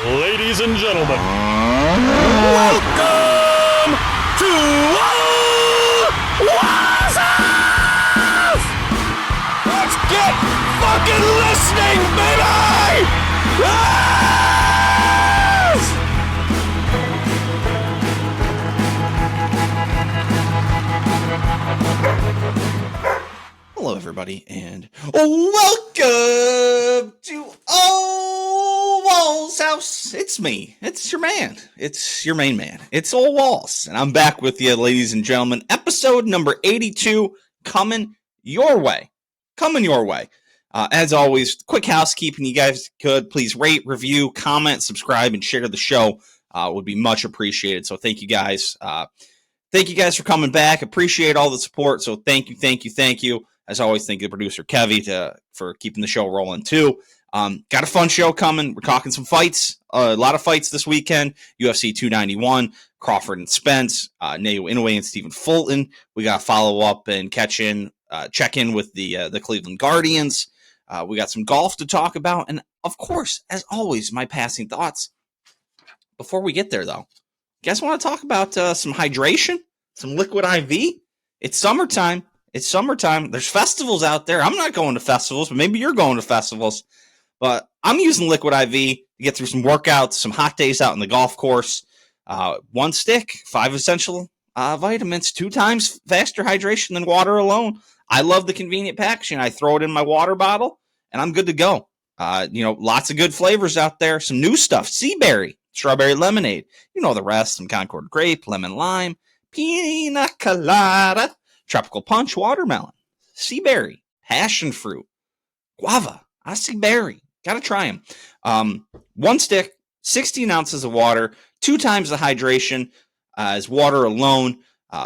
Ladies and gentlemen, welcome to Ole Walls! Let's get fucking listening, baby! Yes! Hello, everybody, and welcome to Ole Walls' house. It's me. It's your man. It's your main man. It's Ole Walls, and I'm back with you, ladies and gentlemen. Episode number 82, coming your way. As always, quick housekeeping. You guys could please rate, review, comment, subscribe, and share the show. Would be much appreciated. So thank you guys. Thank you guys for coming back. Appreciate all the support. So thank you. As always, thank you to producer Kevy for keeping the show rolling too. Got a fun show coming. We're talking some fights. A lot of fights this weekend. UFC 291, Crawford and Spence, Nayo Inoue and Stephen Fulton. We got to follow up and check in with the Cleveland Guardians. We got some golf to talk about. And of course, as always, my passing thoughts. Before we get there, though, you guys want to talk about some hydration, some liquid IV? It's summertime. There's festivals out there. I'm not going to festivals, but maybe you're going to festivals. But I'm using liquid IV to get through some workouts, some hot days out on the golf course. One stick, 5 essential vitamins, 2 times faster hydration than water alone. I love the convenient packaging. I throw it in my water bottle, and I'm good to go. Lots of good flavors out there. Some new stuff, sea berry, strawberry lemonade. You know the rest, some Concord grape, lemon lime, pina colada, tropical punch, watermelon, sea berry, passion fruit, guava, acai berry. Gotta try them. 1 stick, 16 ounces of water, 2 times the hydration as water alone.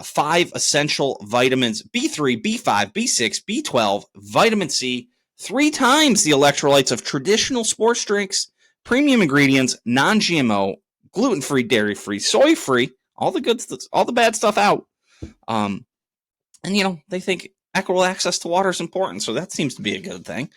5 essential vitamins, B3, B5, B6, B12, vitamin C, 3 times the electrolytes of traditional sports drinks, premium ingredients, non-GMO, gluten-free, dairy-free, soy-free, all the bad stuff out. And, they think equitable access to water is important, so that seems to be a good thing.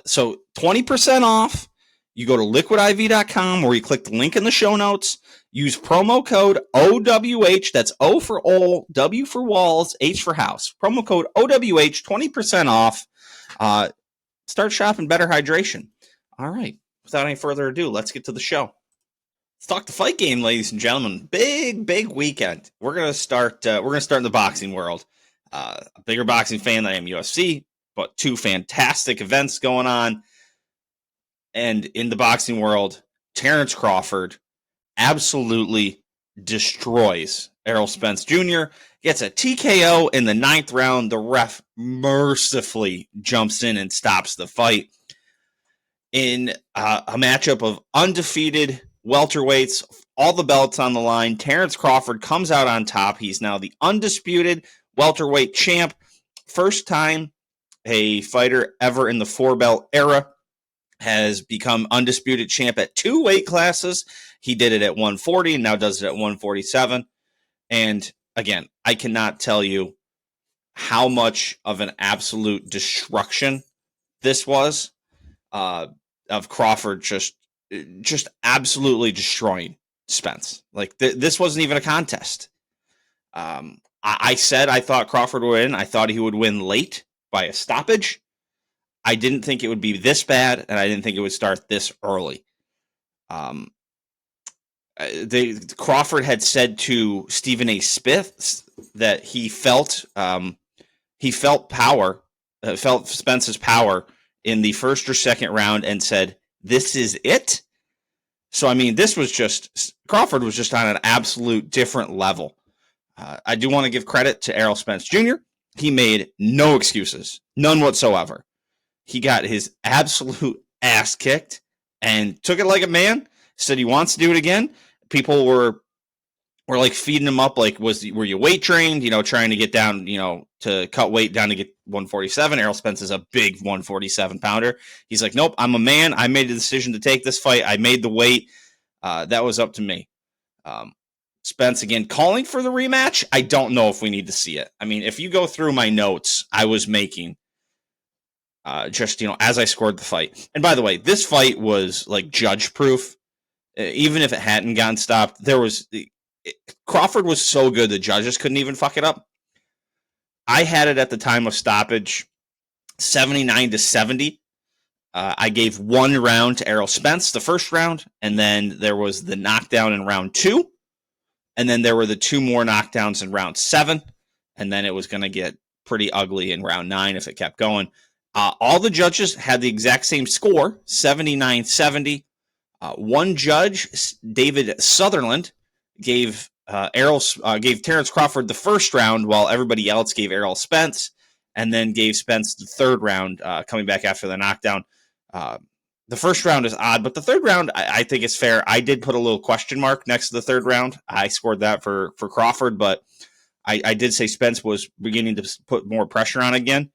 So 20% off. You go to liquidiv.com where you click the link in the show notes. Use promo code OWH. That's O for Ole, W for Walls, H for House. Promo code OWH, 20% off. Start shopping better hydration. All right. Without any further ado, let's get to the show. Let's talk the fight game, ladies and gentlemen. Big weekend. We're gonna start in the boxing world. A bigger boxing fan than I am UFC, but 2 fantastic events going on. And in the boxing world, Terrance Crawford absolutely destroys Errol Spence Jr. Gets a TKO in the 9th round. The ref mercifully jumps in and stops the fight. In a matchup of undefeated welterweights, all the belts on the line, Terrance Crawford comes out on top. He's now the undisputed welterweight champ. First time a fighter ever in the 4-belt era has become undisputed champ at 2 weight classes. He did it at 140 and now does it at 147. And again, I cannot tell you how much of an absolute destruction this was of Crawford just absolutely destroying Spence. Like this wasn't even a contest. I said I thought Crawford would win. I thought he would win late by a stoppage. I didn't think it would be this bad, and I didn't think it would start this early. Crawford had said to Stephen A. Smith that he felt Spence's power in the first or second round, and said, "This is it." So I mean, Crawford was just on an absolute different level. I do want to give credit to Errol Spence Jr. He made no excuses, none whatsoever. He got his absolute ass kicked and took it like a man, said he wants to do it again. People were like feeding him up, like, were you weight trained, trying to get down, to cut weight down to get 147. Errol Spence is a big 147 pounder. He's like, nope, I'm a man. I made the decision to take this fight. I made the weight. That was up to me. Spence, again, calling for the rematch. I don't know if we need to see it. I mean, if you go through my notes I was making, as I scored the fight. And by the way, this fight was like judge proof. even if it hadn't gotten stopped, Crawford was so good the judges couldn't even fuck it up. I had it at the time of stoppage 79-70. I gave one round to Errol Spence, the first round, and then there was the knockdown in round 2, and then there were the 2 more knockdowns in round 7, and then it was going to get pretty ugly in round 9 if it kept going. All the judges had the exact same score, 79-70. One judge, David Sutherland, gave Terrance Crawford the first round, while everybody else gave Errol Spence, and then gave Spence the third round, coming back after the knockdown. The first round is odd, but the third round, I think is fair. I did put a little question mark next to the third round. I scored that for Crawford, but I did say Spence was beginning to put more pressure on again,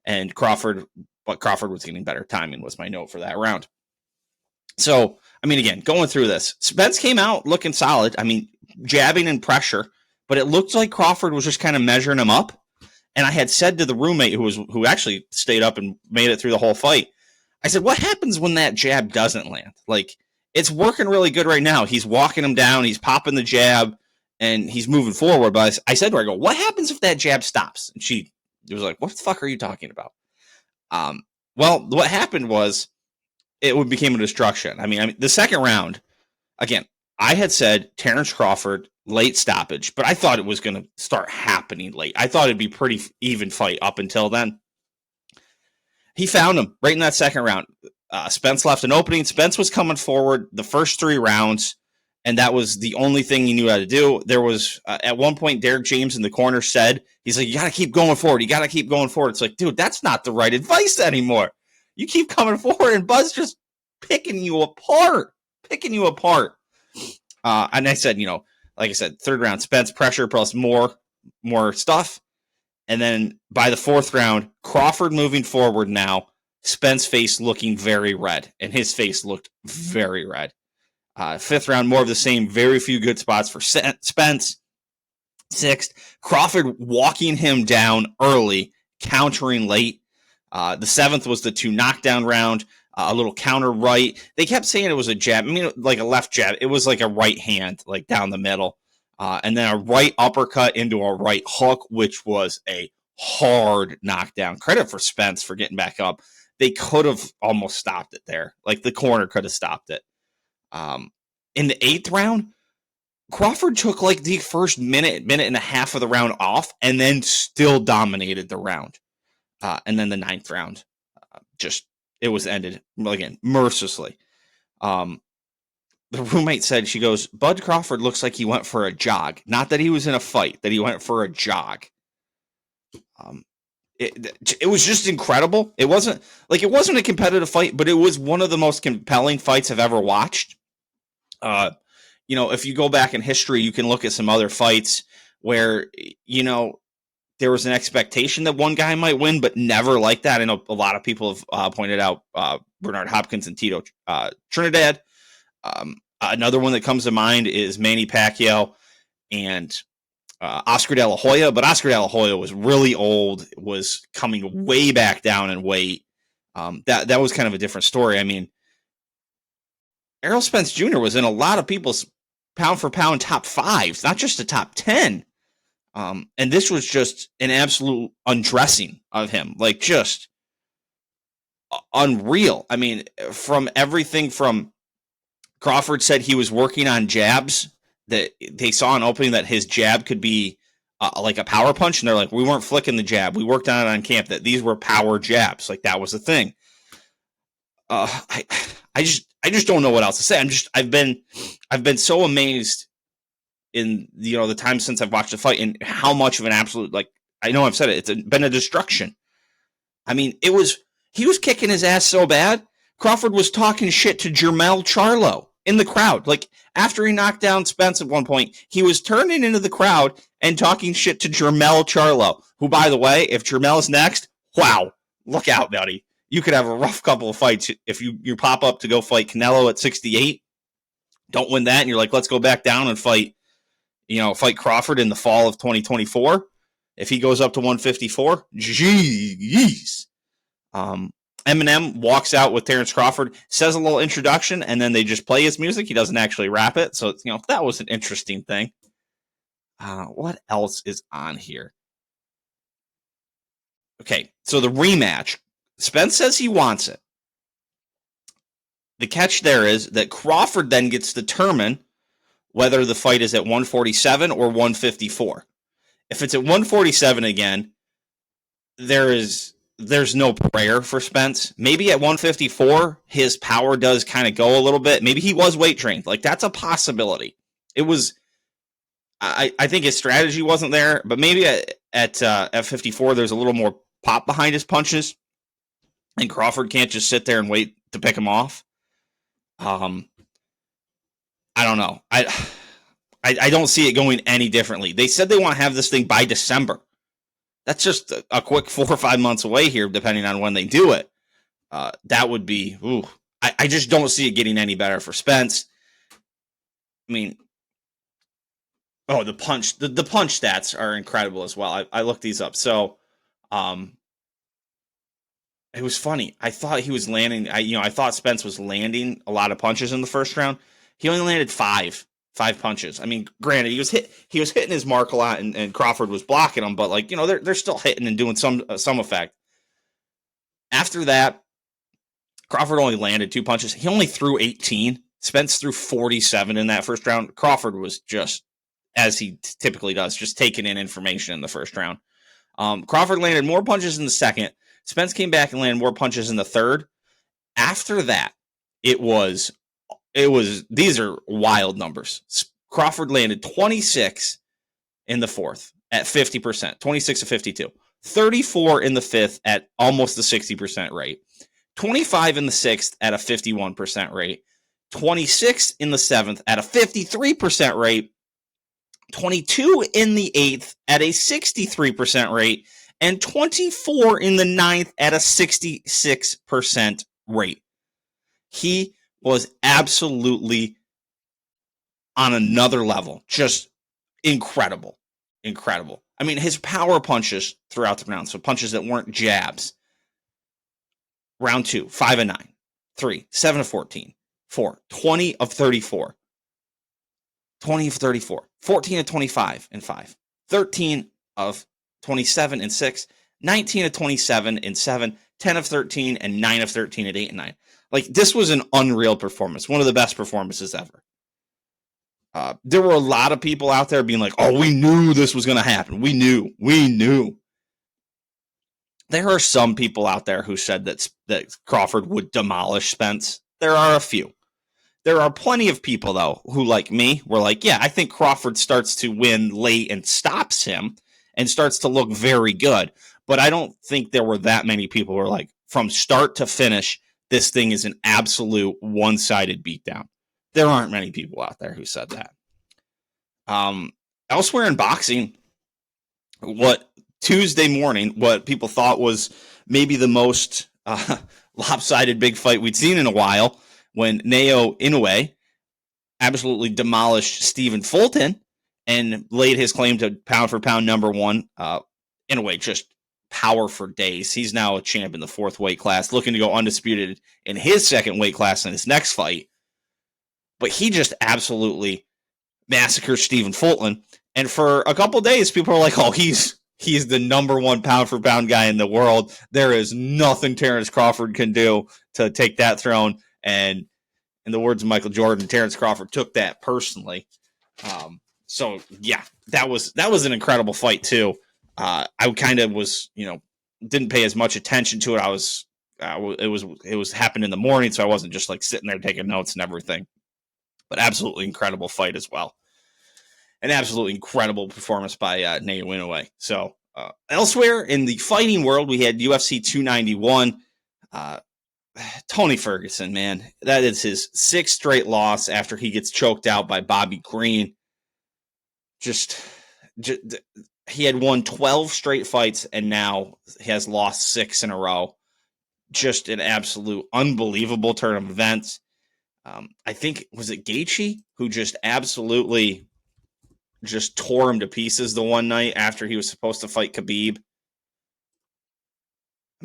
and Crawford was getting better timing was my note for that round. So, I mean, again, going through this, Spence came out looking solid. I mean, jabbing and pressure, but it looked like Crawford was just kind of measuring him up. And I had said to the roommate who actually stayed up and made it through the whole fight, I said, what happens when that jab doesn't land? Like, it's working really good right now. He's walking him down, he's popping the jab, and he's moving forward. But I said to her, I go, what happens if that jab stops? And she was like, what the fuck are you talking about? Well, what happened was it became a destruction. I mean, the second round, again, I had said Terrance Crawford, late stoppage, but I thought it was going to start happening late. I thought it'd be pretty even fight up until then. He found him right in that second round. Spence left an opening. Spence was coming forward the first 3 rounds, and that was the only thing he knew how to do. There was, at one point, Derek James in the corner said, he's like, you got to keep going forward. You got to keep going forward. It's like, dude, that's not the right advice anymore. You keep coming forward, and Buzz just picking you apart. And I said, like I said, third round, Spence pressure plus more stuff. And then by the fourth round, Crawford moving forward now, Spence face looking very red, and his face looked very red. Fifth round, more of the same, very few good spots for Spence. Sixth, Crawford walking him down early, countering late. The seventh was the 2 knockdown round, a little counter right. They kept saying it was a jab. I mean, like a left jab. It was like a right hand, like down the middle. And then a right uppercut into a right hook, which was a hard knockdown. Credit for Spence for getting back up. They could have almost stopped it there. Like the corner could have stopped it. In the 8th round, Crawford took like the first minute and a half of the round off, and then still dominated the round. And then the 9th round, it was ended again mercilessly. The roommate said, she goes, Bud Crawford looks like he went for a jog. Not that he was in a fight, that he went for a jog. It was just incredible. It wasn't a competitive fight, but it was one of the most compelling fights I've ever watched. If you go back in history, you can look at some other fights where, there was an expectation that one guy might win, but never like that. I know a lot of people have pointed out Bernard Hopkins and Tito Trinidad. Another one that comes to mind is Manny Pacquiao and Oscar De La Hoya, but Oscar De La Hoya was really old, was coming way back down in weight. That was kind of a different story. I mean, Errol Spence Jr. was in a lot of people's pound for pound top 5s, not just the top 10. And this was just an absolute undressing of him, like just unreal. I mean, from everything from Crawford said he was working on jabs, that they saw an opening that his jab could be like a power punch. And they're like, we weren't flicking the jab. We worked on it on camp, that these were power jabs. Like that was the thing. I just don't know what else to say. I've been so amazed in the time since I've watched the fight and how much of an absolute, like, I know I've said it, been a destruction. I mean, he was kicking his ass so bad. Crawford was talking shit to Jermell Charlo in the crowd. Like after he knocked down Spence at one point, he was turning into the crowd and talking shit to Jermell Charlo, who, by the way, if Jermell's next, wow, look out, buddy. You could have a rough couple of fights if you pop up to go fight Canelo at 68. Don't win that, and you're like, let's go back down and fight Crawford in the fall of 2024. If he goes up to 154, jeez. Eminem walks out with Terrance Crawford, says a little introduction, and then they just play his music. He doesn't actually rap it. So, that was an interesting thing. What else is on here? Okay, so the rematch. Spence says he wants it. The catch there is that Crawford then gets to determine whether the fight is at 147 or 154. If it's at 147 again, there's no prayer for Spence. Maybe at 154, his power does kind of go a little bit. Maybe he was weight trained. Like, that's a possibility. It was, I think his strategy wasn't there, but maybe at 54, there's a little more pop behind his punches, and Crawford can't just sit there and wait to pick him off. I don't know. I don't see it going any differently. They said they want to have this thing by December. That's just a quick 4 or 5 months away here, depending on when they do it. That would be, I just don't see it getting any better for Spence. I mean, the punch stats are incredible as well. I looked these up. So, it was funny. I thought he was landing. I thought Spence was landing a lot of punches in the first round. He only landed five punches. I mean, granted, he was hitting his mark a lot, and Crawford was blocking him, but they're still hitting and doing some effect. After that, Crawford only landed 2 punches. He only threw 18. Spence threw 47 in that first round. Crawford was just, as he typically does, just taking in information in the first round. Crawford landed more punches in the second. Spence came back and landed more punches in the third. After that, it was these are wild numbers. Crawford landed 26 in the fourth at 50%, 26 to 52. 34 in the fifth at almost the 60% rate. 25 in the sixth at a 51% rate. 26 in the seventh at a 53% rate. 22 in the eighth at a 63% rate. And 24 in the ninth at a 66% rate. He was absolutely on another level. Just incredible. Incredible. I mean, his power punches throughout the round, so punches that weren't jabs. Round 2, 5 of 9. 3, 7 of 14. 4, 20 of 34. 20 of 34. 14 of 25 and 5. 13 of 27 and 6. 19 of 27 and 7. 10 of 13 and 9 of 13 at 8 and 9. Like, this was an unreal performance. One of the best performances ever. There were a lot of people out there being like, oh, we knew this was going to happen. We knew. There are some people out there who said that Crawford would demolish Spence. There are a few. There are plenty of people, though, who, like me, were like, yeah, I think Crawford starts to win late and stops him and starts to look very good. But I don't think there were that many people who were like, from start to finish, this thing is an absolute one-sided beatdown. There aren't many people out there who said that. Elsewhere in boxing, Tuesday morning, what people thought was maybe the most lopsided big fight we'd seen in a while, when Naoya Inoue absolutely demolished Stephen Fulton and laid his claim to pound for pound number one. Inoue just power for days. He's now a champ in the fourth weight class, looking to go undisputed in his second weight class in his next fight. But he just absolutely massacred Stephen Fulton. And for a couple days, people are like, oh, he's the number one pound for pound guy in the world. There is nothing Terrance Crawford can do to take that throne. And in the words of Michael Jordan, Terrance Crawford took that personally. So yeah, that was an incredible fight too. I kind of was, didn't pay as much attention to it. It was happening in the morning, so I wasn't just like sitting there taking notes and everything. But absolutely incredible fight as well. An absolutely incredible performance by Naoya Inoue. So elsewhere in the fighting world, we had UFC 291. Tony Ferguson, man, that is his 6th straight loss after he gets choked out by Bobby Green. Just he had won 12 straight fights and now he has lost 6 in a row. Just an absolute unbelievable turn of events. I think, was it Gaethje who just absolutely just tore him to pieces the one night after he was supposed to fight Khabib?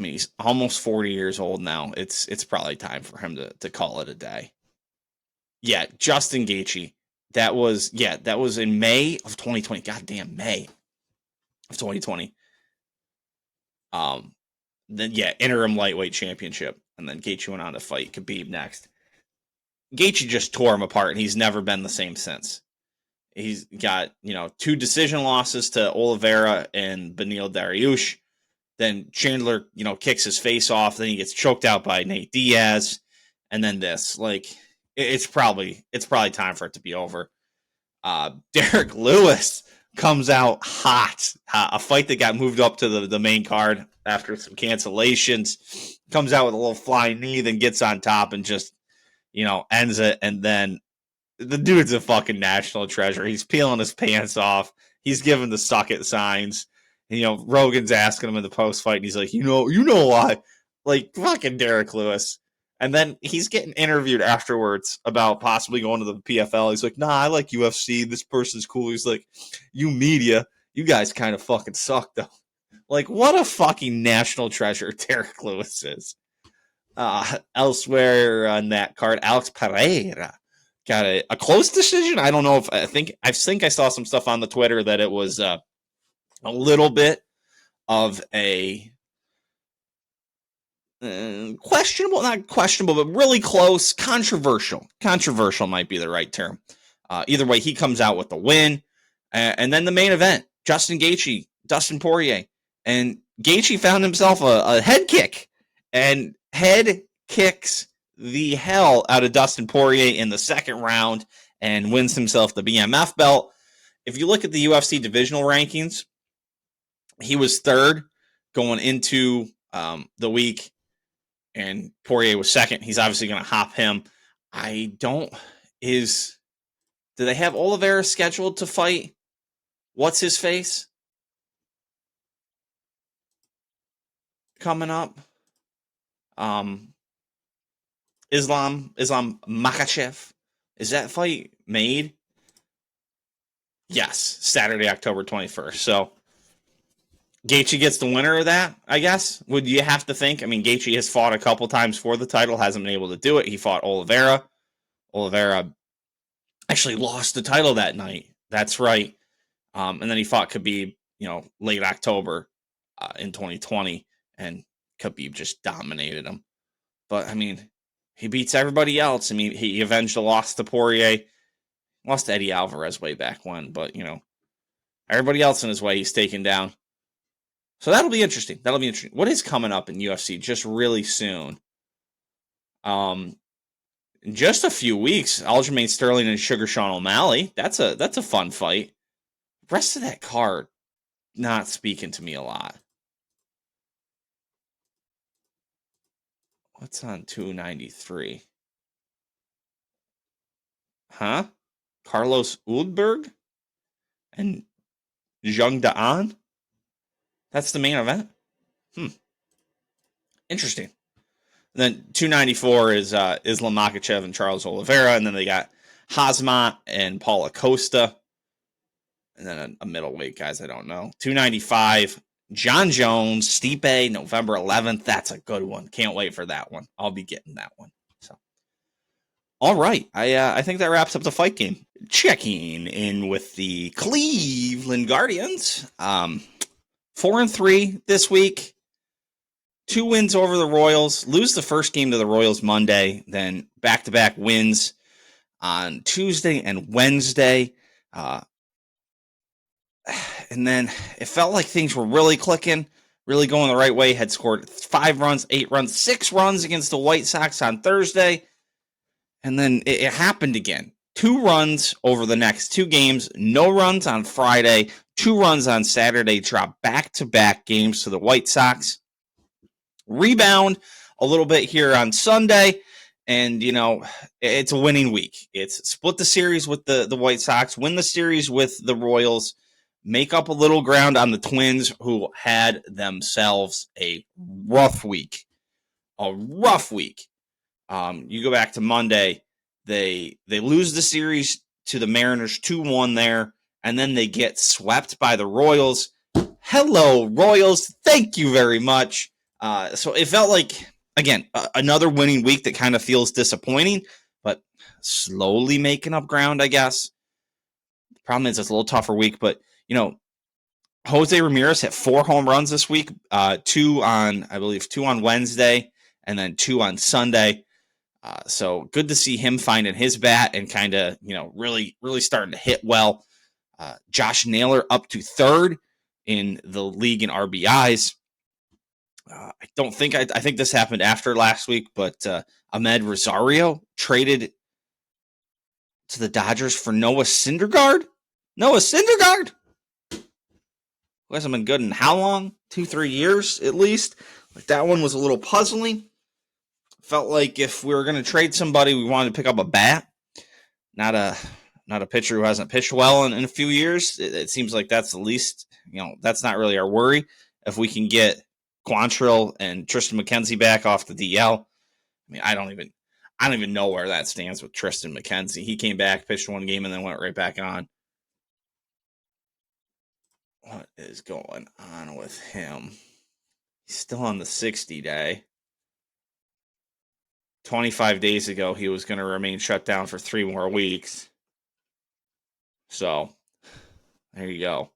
I mean, he's almost 40 years old now. It's probably time for him to call it a day. Yeah, Justin Gaethje. That was in May of 2020. Goddamn, May of 2020. Then interim lightweight championship, and then Gaethje went on to fight Khabib next. Gaethje just tore him apart, and he's never been the same since. He's got 2 decision losses to Oliveira and Beneil Dariush. Then Chandler, kicks his face off. Then he gets choked out by Nate Diaz, and then this. Like, it's probably time for it to be over. Derek Lewis comes out hot. A fight that got moved up to the main card after some cancellations. Comes out with a little flying knee, then gets on top and just, ends it. And then the dude's a fucking national treasure. He's peeling his pants off. He's giving the suck it signs. And, Rogan's asking him in the post fight, and he's like, you know why? Like, fucking Derek Lewis. And then he's getting interviewed afterwards about possibly going to the PFL. He's like, nah, I like UFC. This person's cool. He's like, you media, you guys kind of fucking suck, though. Like, what a fucking national treasure Derek Lewis is. Elsewhere on that card, Alex Pereira got a close decision. I don't know if I think I saw some stuff on the Twitter that it was a little bit of a questionable, not questionable, but really close, controversial. Controversial might be the right term. Either way, he comes out with the win. And then the main event, Justin Gaethje, Dustin Poirier. And Gaethje found himself a head kick and head kicks the hell out of Dustin Poirier in the second round and wins himself the BMF belt. If you look at the UFC divisional rankings, he was third going into the week, and Poirier was second. He's obviously going to hop him. Do they have Oliveira scheduled to fight? What's his face? Coming up. Islam Makhachev. Is that fight made? Yes, Saturday, October 21st. So Gaethje gets the winner of that, I guess. Would you have to think? I mean, Gaethje has fought a couple times for the title, hasn't been able to do it. He fought Oliveira. Oliveira actually lost the title that night. That's right. And then he fought Khabib, late October in 2020, and Khabib just dominated him. But, I mean, he beats everybody else. I mean, he avenged the loss to Poirier. Lost to Eddie Alvarez way back when, but, everybody else in his way he's taken down. So that'll be interesting. What is coming up in UFC just really soon? In just a few weeks, Aljamain Sterling and Sugar Sean O'Malley. That's a fun fight. The rest of that card, not speaking to me a lot. What's on 293? Huh? Carlos Uldberg and Zhang Da'an? That's the main event? Interesting. And then 294 is Islam Makhachev and Charles Oliveira. And then they got Hazmat and Paulo Costa. And then a middleweight, guys, I don't know. 295, John Jones, Stipe, November 11th. That's a good one. Can't wait for that one. I'll be getting that one. So, all right. I think that wraps up the fight game. Checking in with the Cleveland Guardians. 4-3 this week. 2 wins over the Royals. Lose the first game to the Royals Monday. Then back-to-back wins on Tuesday and Wednesday. And then it felt like things were really clicking, really going the right way. Had scored 5 runs, 8 runs, 6 runs against the White Sox on Thursday. And then it happened again. 2 runs over the next 2 games. No runs on Friday. 2 runs on Saturday. Drop back-to-back games to the White Sox. Rebound a little bit here on Sunday. And, it's a winning week. It's split the series with the White Sox, win the series with the Royals, make up a little ground on the Twins, who had themselves a rough week. You go back to Monday, they lose the series to the Mariners 2-1 there, and then they get swept by the Royals. Hello, Royals. Thank you very much. So it felt like, again, another winning week that kind of feels disappointing, but slowly making up ground, I guess. The problem is it's a little tougher week, but, Jose Ramirez hit 4 home runs this week, 2 on Wednesday, and then 2 on Sunday. So good to see him finding his bat and kind of, really, really starting to hit well. Josh Naylor up to 3rd in the league in RBIs. I think this happened after last week, but Ahmed Rosario traded to the Dodgers for Noah Syndergaard. Noah Syndergaard, who hasn't been good in how long? 2-3 years at least. Like, that one was a little puzzling. Felt like if we were going to trade somebody, we wanted to pick up a bat, not a pitcher who hasn't pitched well in a few years. It seems like that's the least. That's not really our worry. If we can get Quantrill and Tristan McKenzie back off the DL, I mean, I don't even know where that stands with Tristan McKenzie. He came back, pitched 1 game, and then went right back on. What is going on with him? He's still on the 60-day. 25 days ago, he was going to remain shut down for 3 more weeks. So, there you go.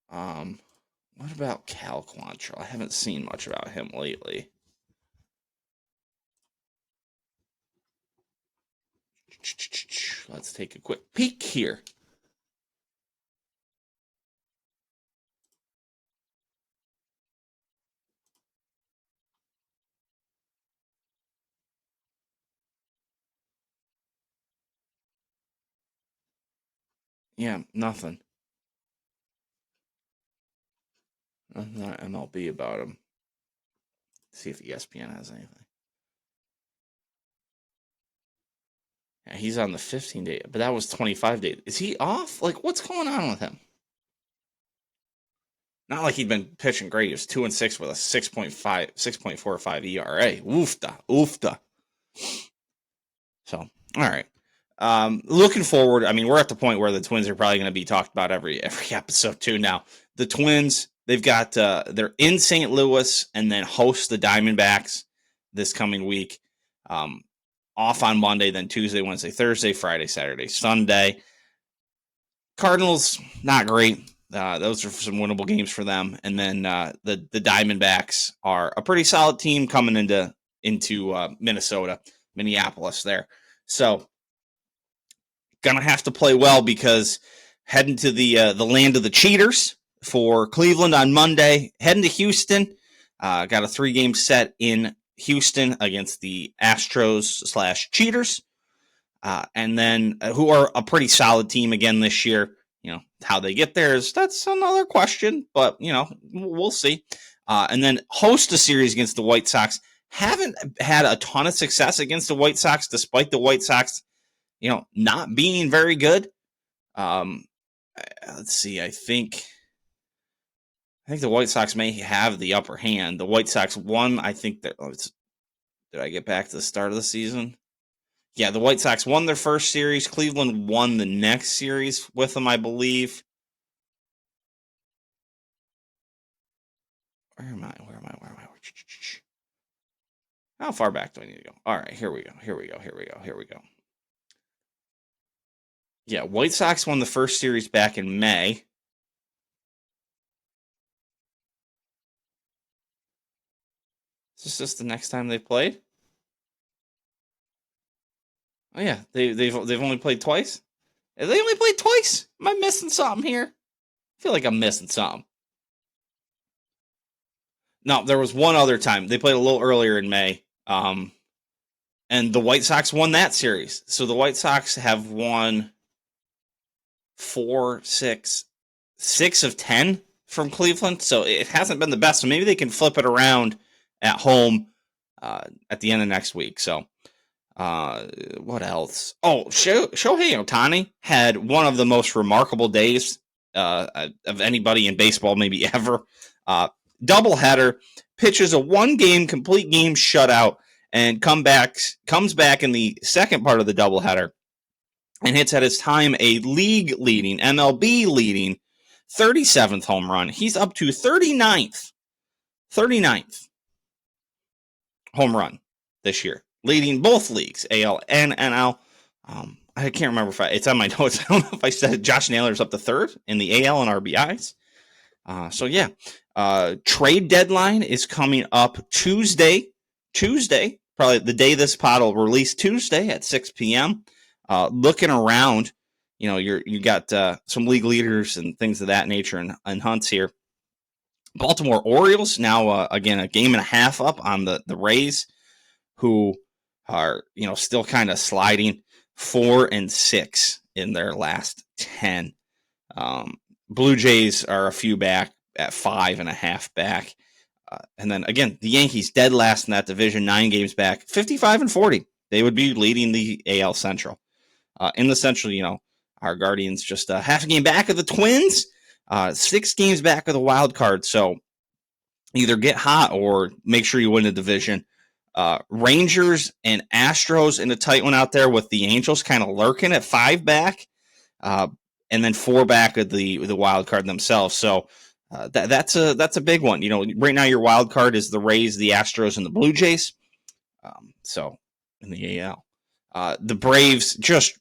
What about Cal Quantrill? I haven't seen much about him lately. Let's take a quick peek here. Yeah, nothing. Nothing on MLB about him. See if ESPN has anything. Yeah, he's on the 15-day, but that was 25 days. Is he off? Like, what's going on with him? Not like he'd been pitching great. He was 2-6 with a 6.45 ERA. Oofta. So, all right. Looking forward, I mean, we're at the point where the Twins are probably going to be talked about every episode too now. The Twins, they've got they're in St. Louis and then host the Diamondbacks this coming week. Off on Monday, then Tuesday, Wednesday, Thursday, Friday, Saturday, Sunday. Cardinals, not great. Those are some winnable games for them. And then the Diamondbacks are a pretty solid team coming into Minnesota, Minneapolis there. So gonna have to play well because heading to the land of the cheaters for Cleveland on Monday. Heading to Houston. Got a 3-game set in Houston against the Astros/Cheaters. And then who are a pretty solid team again this year. How they get there that's another question, but we'll see. And then host a series against the White Sox. Haven't had a ton of success against the White Sox, despite the White Sox, not being very good. Let's see. I think the White Sox may have the upper hand. The White Sox won. I think that. Did I get back to the start of the season? Yeah, the White Sox won their first series. Cleveland won the next series with them, I believe. Where am I? How far back do I need to go? All right, here we go. Yeah, White Sox won the first series back in May. Is this just the next time they played? Oh yeah, they've only played twice. Have they only played twice? Am I missing something here? I feel like I'm missing something. No, there was one other time. They played a little earlier in May. And the White Sox won that series. So the White Sox have won 6 of 10 from Cleveland. So it hasn't been the best. So maybe they can flip it around at home at the end of next week. So what else? Oh, Shohei Ohtani had one of the most remarkable days of anybody in baseball, maybe ever. Doubleheader, pitches a 1-game complete game shutout, and comes back in the second part of the doubleheader and hits at his time a league-leading, MLB-leading 37th home run. He's up to 39th. home run this year, leading both leagues, AL and NL. I can't remember if it's on my notes. I don't know if I said Josh Naylor's up to third in the AL and RBIs. Trade deadline is coming up Tuesday, probably the day this pod will release, Tuesday at 6 p.m. Looking around, you got some league leaders and things of that nature and hunts here. Baltimore Orioles now, again, a game and a half up on the Rays, who are, still kind of sliding 4-6 in their last 10. Blue Jays are a few back at 5.5 back. And then again, the Yankees dead last in that division, 9 games back, 55-40. They would be leading the AL Central. In the Central, our Guardians just half a game back of the Twins, 6 games back of the wild card. So either get hot or make sure you win the division. Rangers and Astros in a tight one out there, with the Angels kind of lurking at 5 back, and then 4 back of the wild card themselves. So that's a big one. Right now your wild card is the Rays, the Astros, and the Blue Jays. So in the AL, the Braves just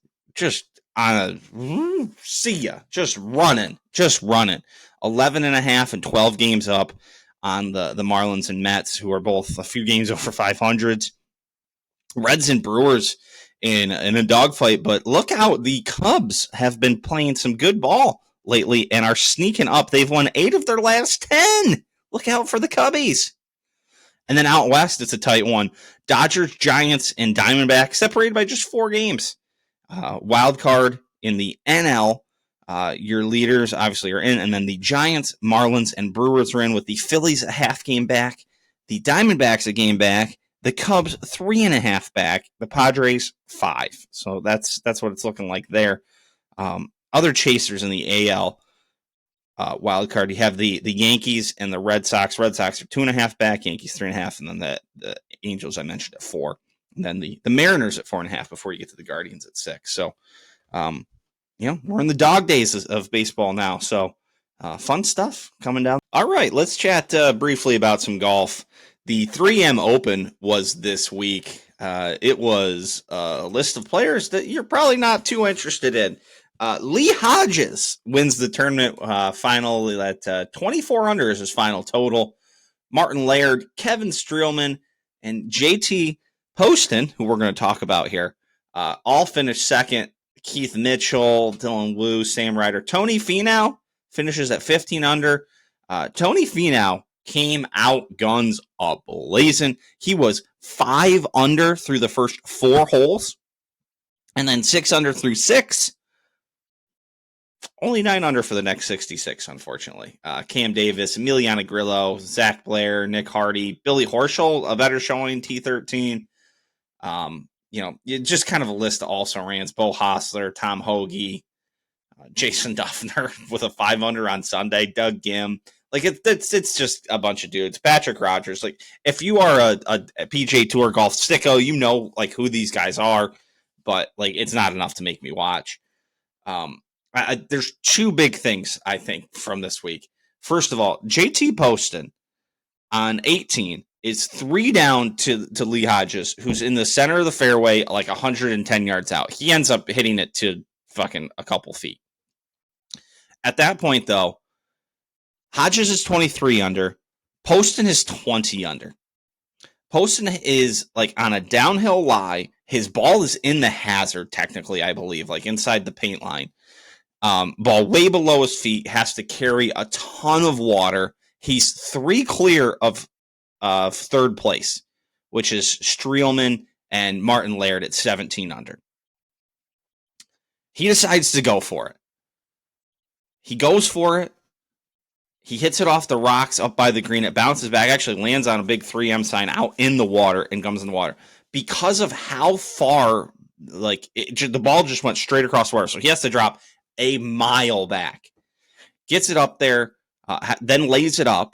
on a see ya, just running 11.5 and 12 games up on the Marlins and Mets, who are both a few games over 500. Reds and Brewers in a dogfight, but look out, the Cubs have been playing some good ball lately and are sneaking up. They've won 8 of their last 10. Look out for the Cubbies. And then out west, it's a tight one. Dodgers, Giants, and Diamondbacks separated by just 4 games. Wild card in the NL. Your leaders obviously are in, and then the Giants, Marlins, and Brewers are in, with the Phillies a half game back, the Diamondbacks a game back, the Cubs 3.5 back, the Padres 5. So that's what it's looking like there. Other chasers in the AL wild card, you have the Yankees and the Red Sox. Red Sox are 2.5 back, Yankees 3.5, and then the Angels I mentioned at 4, and then the Mariners at 4.5 before you get to the Guardians at 6. So we're in the dog days of baseball now, so fun stuff coming down. All right, let's chat briefly about some golf. The 3M Open was this week. It was a list of players that you're probably not too interested in. Lee Hodges wins the tournament final at 24 under is his final total. Martin Laird, Kevin Streelman, and JT Poston, who we're going to talk about here, all finished second. Keith Mitchell, Dylan Wu, Sam Ryder. Tony Finau finishes at 15 under. Tony Finau came out guns a-blazing. He was 5 under through the first 4 holes, and then 6 under through 6. Only 9 under for the next 66, unfortunately. Cam Davis, Emiliano Grillo, Zach Blair, Nick Hardy, Billy Horschel, a better showing, T13. Just kind of a list of also-rans. Bo Hostler, Tom Hoagie, Jason Duffner with a 5 under on Sunday, Doug Gim. It's just a bunch of dudes. Patrick Rogers. If you are a PGA Tour golf sicko, who these guys are, but it's not enough to make me watch. There's 2 big things, I think, from this week. First of all, JT Poston on 18 is 3 down to Lee Hodges, who's in the center of the fairway, 110 yards out. He ends up hitting it to fucking a couple feet. At that point, though, Hodges is 23 under. Poston is 20 under. Poston is on a downhill lie. His ball is in the hazard, technically, I believe, inside the paint line. Ball way below his feet, has to carry a ton of water. He's 3 clear of third place, which is Streelman and Martin Laird at 17 under. He decides to go for it. He goes for it. He hits it off the rocks up by the green. It bounces back, actually lands on a big 3M sign out in the water and comes in the water. Because of how far, the ball just went straight across the water. So he has to drop a mile back. Gets it up there, then lays it up,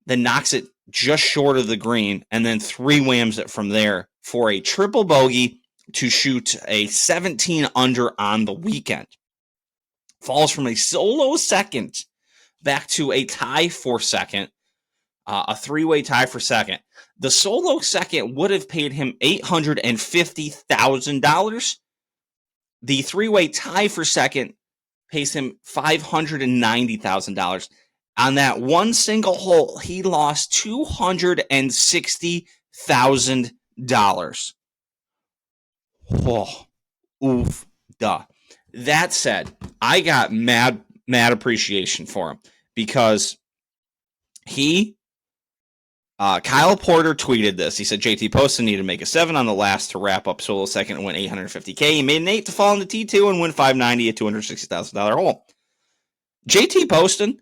then knocks it just short of the green, and then 3-whams it from there for a triple bogey to shoot a 17 under on the weekend. Falls from a solo second back to a tie for second. a three-way tie for second. The solo second would have paid him $850,000. The three-way tie for second pays him $590,000. On that one single hole, he lost $260,000. Oh, oof, duh. That said, I got mad appreciation for him because Kyle Porter tweeted this. He said, JT Poston needed to make a 7 on the last to wrap up solo second and win $850K. He made an 8 to fall into T2 and win $590 at $260,000 hole. JT Poston,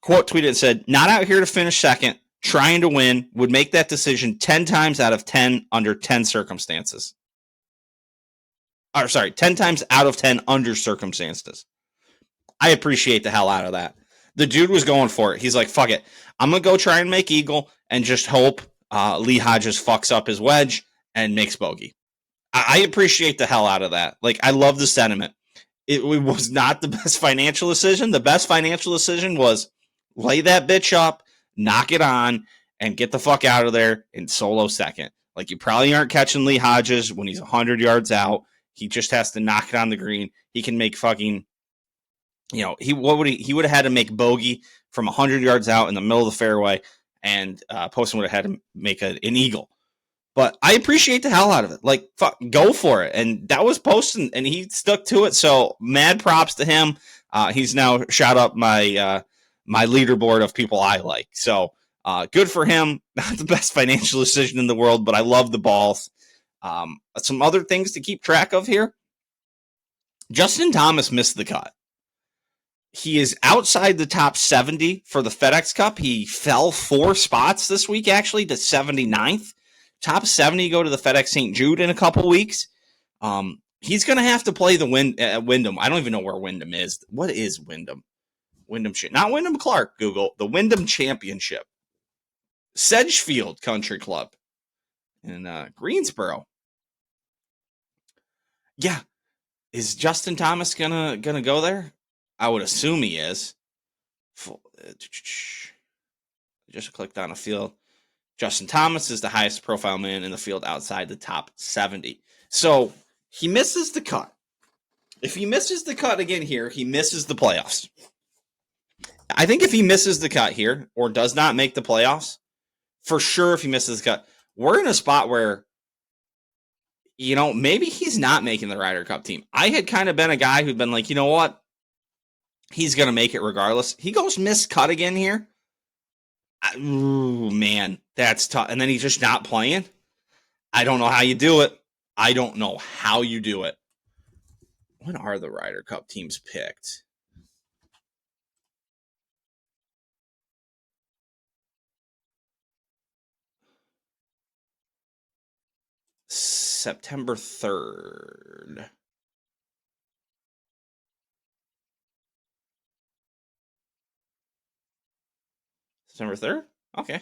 quote tweeted and said, not out here to finish second, trying to win, would make that decision 10 times out of 10 under 10 circumstances. 10 times out of 10 under circumstances. I appreciate the hell out of that. The dude was going for it. He's like, fuck it. I'm going to go try and make eagle and just hope Lee Hodges fucks up his wedge and makes bogey. I appreciate the hell out of that. Like, I love the sentiment. It was not the best financial decision. The best financial decision was lay that bitch up, knock it on, and get the fuck out of there in solo second. Like, you probably aren't catching Lee Hodges when he's 100 yards out. He just has to knock it on the green. He can make fucking... he would have had to make bogey from 100 yards out in the middle of the fairway, and Poston would have had to make an eagle. But I appreciate the hell out of it. Like, fuck, go for it. And that was Poston, and he stuck to it. So mad props to him. He's now shot up my my leaderboard of people I like. So good for him. Not the best financial decision in the world, but I love the balls. Some other things to keep track of here. Justin Thomas missed the cut. He is outside the top 70 for the FedEx Cup. He fell 4 spots this week, actually, to 79th. Top 70 go to the FedEx St. Jude in a couple weeks. He's going to have to play the Wyndham. I don't even know where Wyndham is. What is Wyndham? Not Wyndham Clark, Google. The Wyndham Championship. Sedgefield Country Club in Greensboro. Yeah. Is Justin Thomas gonna go there? I would assume he is. Just clicked on a field. Justin Thomas is the highest profile man in the field outside the top 70. So he misses the cut. If he misses the cut again here, he misses the playoffs. I think if he misses the cut here or does not make the playoffs, for sure if he misses the cut, we're in a spot where, maybe he's not making the Ryder Cup team. I had kind of been a guy who'd been like, you know what? He's going to make it regardless. He goes missed cut again here. Ooh, man, that's tough. And then he's just not playing. I don't know how you do it. When are the Ryder Cup teams picked? September 3rd. September 3rd? Okay.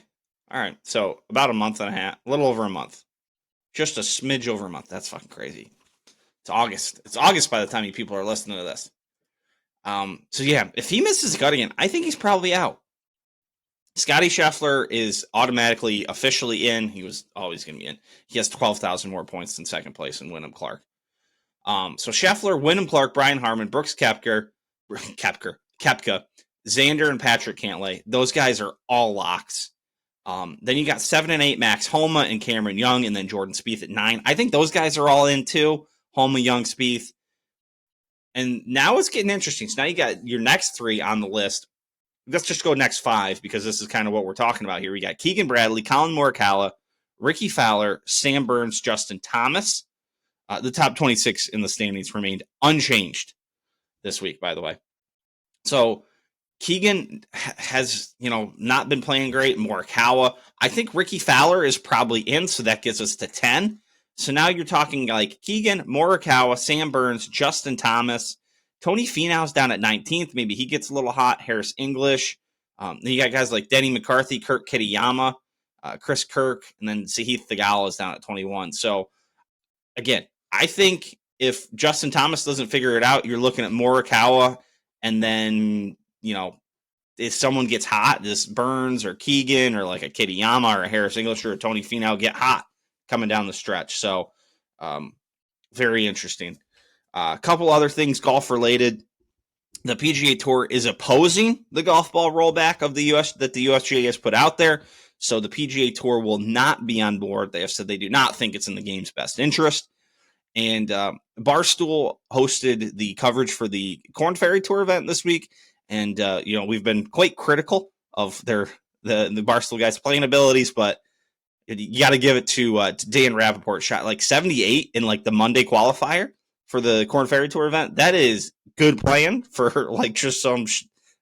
All right. So about a month and a half, a little over a month. Just a smidge over a month. That's fucking crazy. It's August. It's August by the time you people are listening to this. So yeah, if he misses the cut again, I think he's probably out. Scotty Scheffler is automatically officially in. He was always going to be in. He has 12,000 more points than second place in Wyndham Clark. So Scheffler, Wyndham Clark, Brian Harman, Brooks Koepka, Xander, and Patrick Cantlay. Those guys are all locks. Then you got 7 and 8, Max Homa and Cameron Young, and then Jordan Spieth at 9. I think those guys are all in too. Homa, Young, Spieth. And now it's getting interesting. So now you got your next 3 on the list. Let's just go next 5 because this is kind of what we're talking about here. We got Keegan Bradley, Colin Morikawa, Ricky Fowler, Sam Burns, Justin Thomas. The top 26 in the standings remained unchanged this week, by the way. So Keegan has, not been playing great. Morikawa. I think Ricky Fowler is probably in, so that gets us to 10. So now you're talking like Keegan, Morikawa, Sam Burns, Justin Thomas. Tony Finau's down at 19th. Maybe he gets a little hot. Harris English. Then you got guys like Denny McCarthy, Kirk Kitayama, Chris Kirk, and then Sahith Theegala is down at 21. So, again, I think if Justin Thomas doesn't figure it out, you're looking at Morikawa and then, if someone gets hot, this Burns or Keegan or like a Kitayama or a Harris English or a Tony Finau get hot coming down the stretch. So very interesting. A couple other things golf related. The PGA Tour is opposing the golf ball rollback of the US that the USGA has put out there. So the PGA Tour will not be on board. They have said they do not think it's in the game's best interest. And Barstool hosted the coverage for the Korn Ferry Tour event this week. And, we've been quite critical of the Barstool guys' playing abilities, but you got to give it to Dan Rappaport. Shot like 78 in like the Monday qualifier for the Korn Ferry Tour event. That is good playing for like just some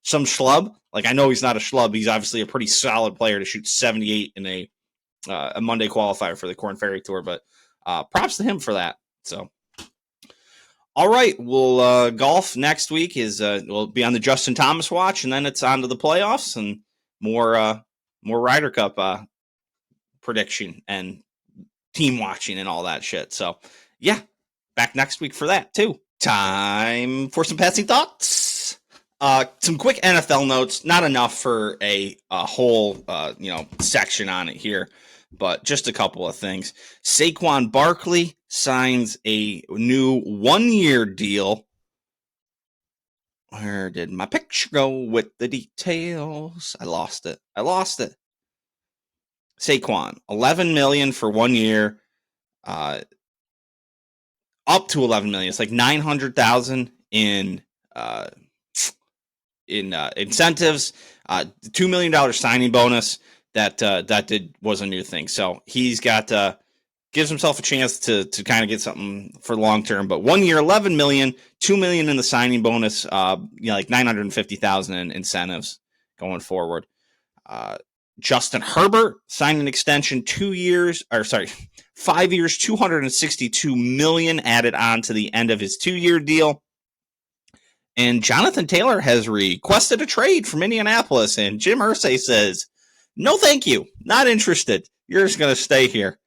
schlub. Like, I know he's not a schlub. He's obviously a pretty solid player to shoot 78 in a Monday qualifier for the Korn Ferry Tour, but props to him for that. So, all right, we'll golf next week we'll be on the Justin Thomas watch, and then it's on to the playoffs and more Ryder Cup prediction and team watching and all that shit. So, yeah, back next week for that too. Time for some passing thoughts. Some quick NFL notes. Not enough for a whole section on it here, but just a couple of things. Saquon Barkley signs a new 1-year deal. Where did my picture go with the details? I lost it. Saquon, $11 million for 1 year. Up to $11 million. It's like $900,000 in incentives. $2 million signing bonus. That was a new thing. So he's got gives himself a chance to kind of get something for long term. But 1 year, $11 million, $2 million in the signing bonus. Like $950,000 in incentives going forward. Justin Herbert signed an extension 5 years, $262 million added on to the end of his 2-year deal. And Jonathan Taylor has requested a trade from Indianapolis, and Jim Irsay says, no, thank you. Not interested. You're just going to stay here.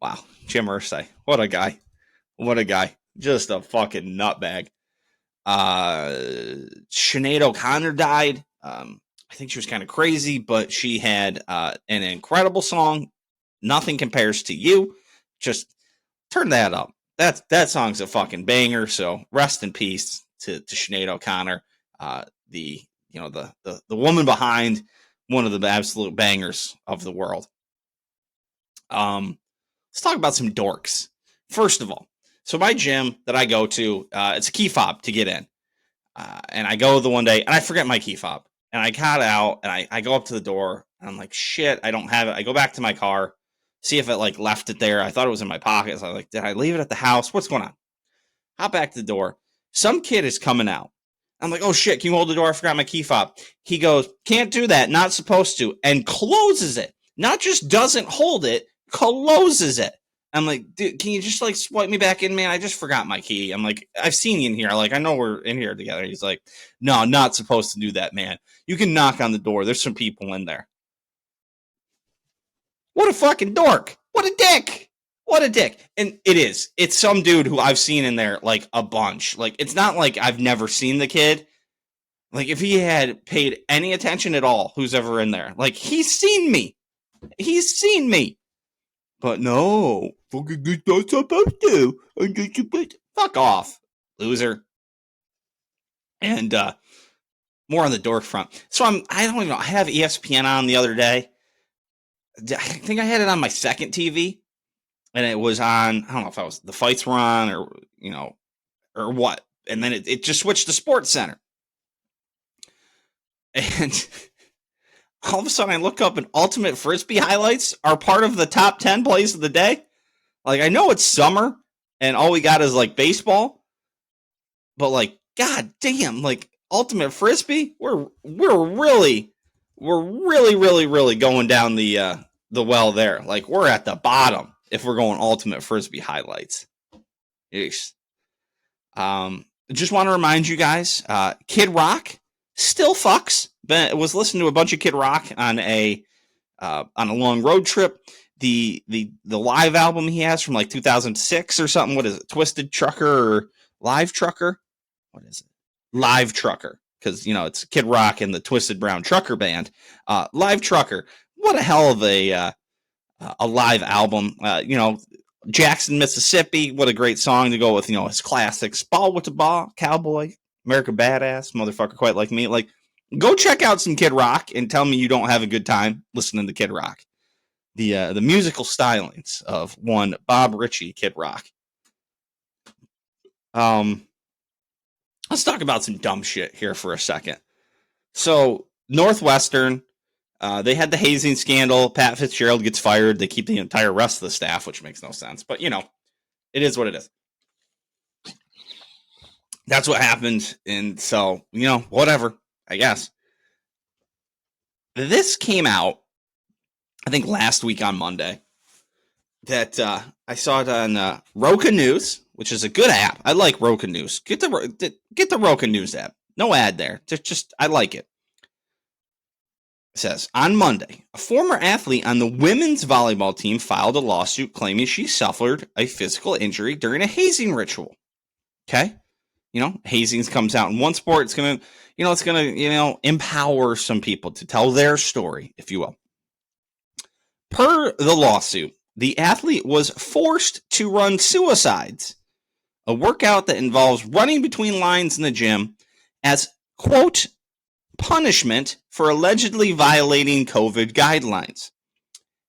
Wow. Jim Irsay. What a guy. Just a fucking nutbag. Sinead O'Connor died. I think she was kind of crazy, but she had an incredible song. Nothing Compares to You. Just turn that up. That song's a fucking banger. So rest in peace to Sinead O'Connor, the woman behind one of the absolute bangers of the world. Let's talk about some dorks. First of all, so my gym that I go to, it's a key fob to get in. And I go the one day and I forget my key fob. And I got out and I go up to the door and I'm like, shit, I don't have it. I go back to my car, see if it like left it there. I thought it was in my pocket. So I was like, did I leave it at the house? What's going on? Hop back to the door. Some kid is coming out. I'm like, oh shit, can you hold the door? I forgot my key fob. He goes, can't do that. Not supposed to. And closes it. Not just doesn't hold it, closes it. I'm like, dude, can you just like swipe me back in, man? I just forgot my key. I'm like, I've seen you in here. Like, I know we're in here together. He's like, no, not supposed to do that, man. You can knock on the door. There's some people in there. What a fucking dork. What a dick. And it's some dude who I've seen in there like a bunch. Like, it's not like I've never seen the kid. Like, if he had paid any attention at all, who's ever in there, like, he's seen me. But no, fucking not supposed to. Fuck off, loser. And more on the dork front. So I don't even know. I have ESPN on the other day. I think I had it on my second TV, and it was on. I don't know if the fights were on or or what. And then it just switched to Sports Center, and all of a sudden I look up and Ultimate Frisbee highlights are part of the top 10 plays of the day. Like, I know it's summer and all we got is like baseball, but like, god damn, like Ultimate Frisbee, we're really going down the well there. Like, we're at the bottom if we're going Ultimate Frisbee highlights. Yeesh. Just want to remind you guys, Kid Rock still fucks. Was listening to a bunch of Kid Rock on a long road trip. The live album he has from like 2006 or something. What is it? Twisted Trucker or Live Trucker? What is it? Live Trucker. because, it's Kid Rock and the Twisted Brown Trucker Band. Live Trucker. What a hell of a live album. Jackson, Mississippi. What a great song to go with, his classics. Ball with the Ball, Cowboy, America Badass, Motherfucker Quite Like Me. Like, go check out some Kid Rock and tell me you don't have a good time listening to Kid Rock. The musical stylings of one Bob Ritchie, Kid Rock. Let's talk about some dumb shit here for a second. So Northwestern, they had the hazing scandal. Pat Fitzgerald gets fired. They keep the entire rest of the staff, which makes no sense. But, it is what it is. That's what happened. And so, whatever, I guess. This came out, I think, last week on Monday. That I saw it on Roku News, which is a good app. I like Roku News. Get the Roku News app. No ad there. Just I like it. It says, on Monday, a former athlete on the women's volleyball team filed a lawsuit claiming she suffered a physical injury during a hazing ritual. Okay? Hazing comes out in one sport. It's going to, empower some people to tell their story, if you will. Per the lawsuit, the athlete was forced to run suicides, a workout that involves running between lines in the gym as, quote, punishment for allegedly violating COVID guidelines.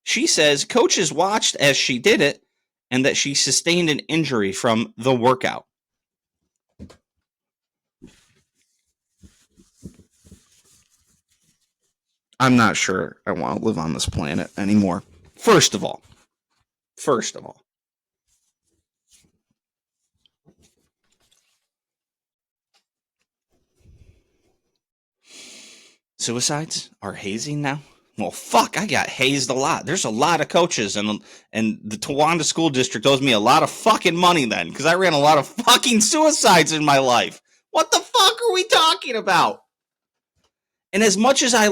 She says coaches watched as she did it and that she sustained an injury from the workout. I'm not sure I want to live on this planet anymore. First of all, suicides are hazing now? Well, fuck, I got hazed a lot. There's a lot of coaches, and the Towanda School District owes me a lot of fucking money then, because I ran a lot of fucking suicides in my life. What the fuck are we talking about? And as much as I,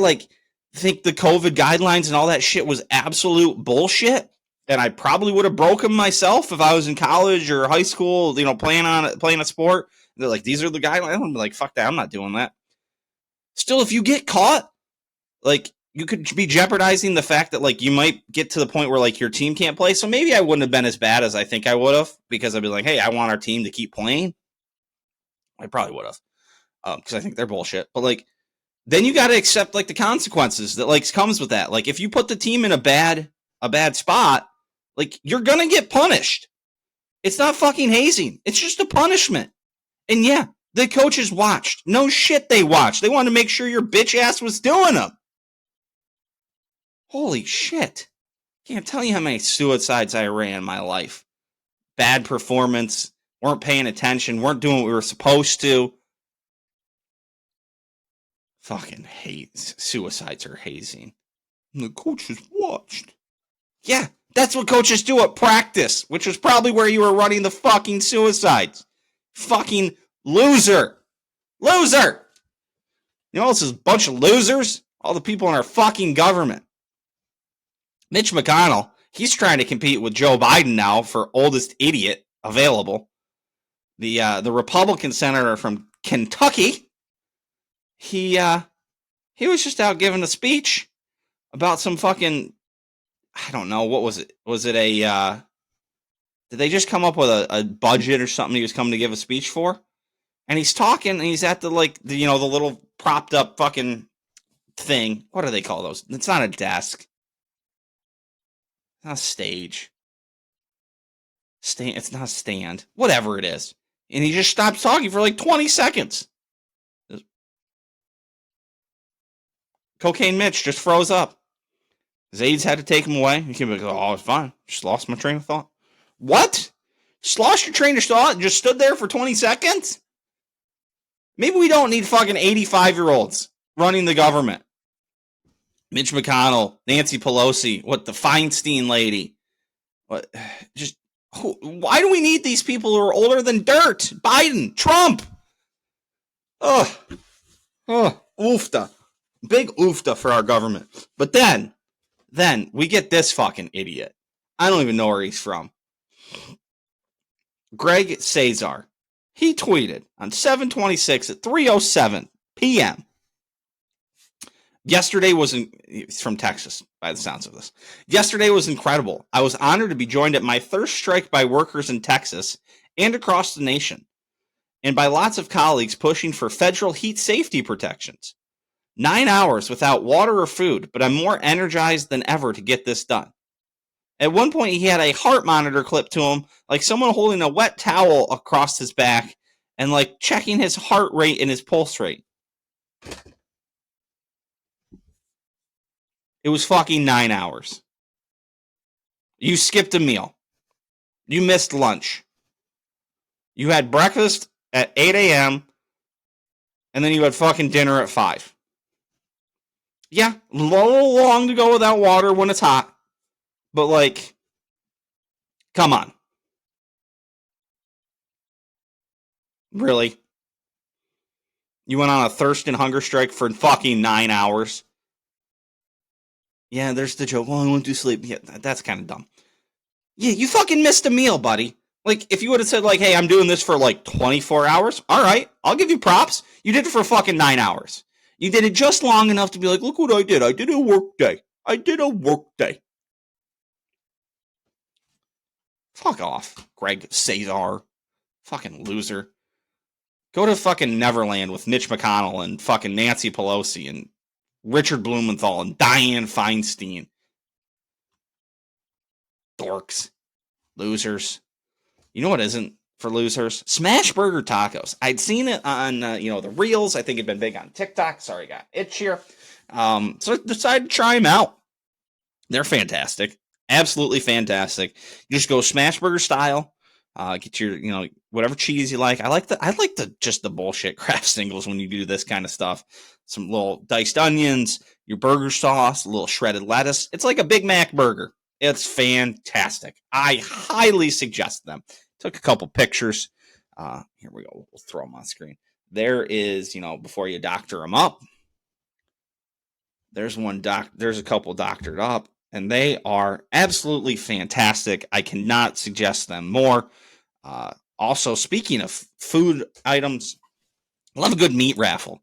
think the COVID guidelines and all that shit was absolute bullshit, and I probably would have broken myself if I was in college or high school, playing a sport. They're like, these are the guidelines. I'm like, fuck that, I'm not doing that. Still, if you get caught, you could be jeopardizing the fact that, you might get to the point where, your team can't play. So maybe I wouldn't have been as bad as I think I would have, because I'd be like, hey, I want our team to keep playing. I probably would have, because I think they're bullshit. But, then you got to accept, the consequences that, comes with that. If you put the team in a bad spot, you're going to get punished. It's not fucking hazing. It's just a punishment. And yeah, the coaches watched. No shit, they watched. They wanted to make sure your bitch ass was doing them. Holy shit. Can't tell you how many suicides I ran in my life. Bad performance, weren't paying attention, weren't doing what we were supposed to. Fucking hate. Suicides are hazing. The coaches watched. Yeah, that's what coaches do at practice, which was probably where you were running the fucking suicides. Fucking loser. Loser! You know, this is a bunch of losers? All the people in our fucking government. Mitch McConnell, he's trying to compete with Joe Biden now for oldest idiot available. The Republican senator from Kentucky, he was just out giving a speech about some fucking, I don't know, what was it? Was it a, did they just come up with a budget or something he was coming to give a speech for? And he's talking, and he's at the little propped up fucking thing. What do they call those? It's not a desk. It's not a stage. It's not a stand. Whatever it is. And he just stops talking for 20 seconds. Cocaine Mitch just froze up. His aides had to take him away. He came back, oh, it's fine. Just lost my train of thought. What? Just lost your train of thought and just stood there for 20 seconds? Maybe we don't need fucking 85-year-olds running the government. Mitch McConnell, Nancy Pelosi, the Feinstein lady. Why do we need these people who are older than dirt? Biden, Trump. Oofta. Big oofta for our government. But then we get this fucking idiot. I don't even know where he's from. Greg Cesar. He tweeted on 7/26 at 3:07 p.m. Yesterday was from Texas, by the sounds of this. Yesterday was incredible. I was honored to be joined at my first strike by workers in Texas and across the nation, and by lots of colleagues pushing for federal heat safety protections. 9 hours without water or food, but I'm more energized than ever to get this done. At one point, he had a heart monitor clipped to him, like someone holding a wet towel across his back and like checking his heart rate and his pulse rate. It was fucking 9 hours. You skipped a meal. You missed lunch. You had breakfast at 8 a.m. and then you had fucking dinner at 5. Yeah, a little long to go without water when it's hot. But, like, come on. Really? You went on a thirst and hunger strike for fucking 9 hours? Yeah, there's the joke. Oh, I went to sleep. Yeah, that's kind of dumb. Yeah, you fucking missed a meal, buddy. Like, if you would have said, like, hey, I'm doing this for, like, 24 hours, all right, I'll give you props. You did it for fucking 9 hours. You did it just long enough to be like, look what I did. I did a work day. Fuck off, Greg Cesar. Fucking loser. Go to fucking Neverland with Mitch McConnell and fucking Nancy Pelosi and Richard Blumenthal and Dianne Feinstein. Dorks. Losers. You know what isn't for losers? Smash Burger Tacos. I'd seen it on, the Reels. I think it'd been big on TikTok. Sorry, I got itch here. So I decided to try them out. They're fantastic. Absolutely fantastic. You just go smash burger style. Get your, whatever cheese you like. I like the bullshit Kraft singles when you do this kind of stuff. Some little diced onions, your burger sauce, a little shredded lettuce. It's like a Big Mac burger. It's fantastic. I highly suggest them. Took a couple pictures. Here we go. We'll throw them on screen. There is, before you doctor them up. There's a couple doctored up, and they are absolutely fantastic. I cannot suggest them more. Also, speaking of food items, I love a good meat raffle.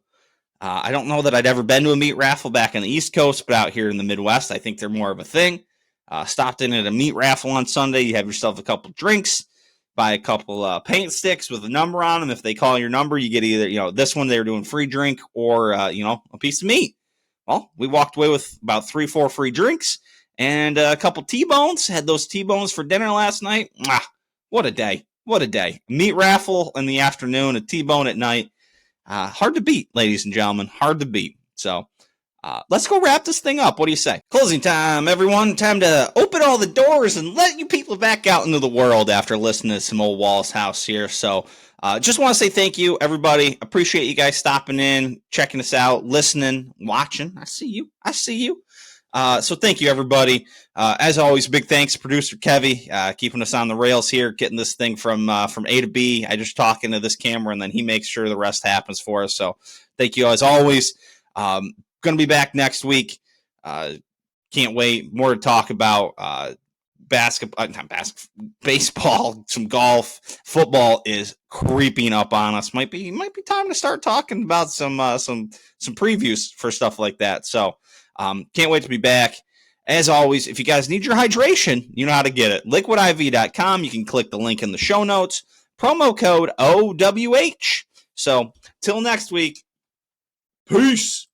I don't know that I'd ever been to a meat raffle back on the East Coast, but out here in the Midwest, I think they're more of a thing. Stopped in at a meat raffle on Sunday. You have yourself a couple drinks, buy a couple paint sticks with a number on them. If they call your number, you get either, this one they were doing free drink or, a piece of meat. Well, we walked away with about 3-4 free drinks and a couple T-bones. Had those T-bones for dinner last night. What a day. What a day. Meat raffle in the afternoon, a T-bone at night. Hard to beat, ladies and gentlemen. Hard to beat. So let's go wrap this thing up. What do you say? Closing time, everyone. Time to open all the doors and let you people back out into the world after listening to some Ole Walls house here. So just want to say thank you, everybody. Appreciate you guys stopping in, checking us out, listening, watching. I see you. So thank you, everybody. As always, big thanks to producer Kevy, keeping us on the rails here, getting this thing from A to B. I just talk into this camera, and then he makes sure the rest happens for us. So thank you, as always. Going to be back next week. Can't wait. More to talk about. Baseball, some golf, football is creeping up on us. Might be time to start talking about some previews for stuff like that. So can't wait to be back. As always, if you guys need your hydration, you know how to get it. liquidiv.com. You can click the link in the show notes. Promo code OWH. So till next week, peace.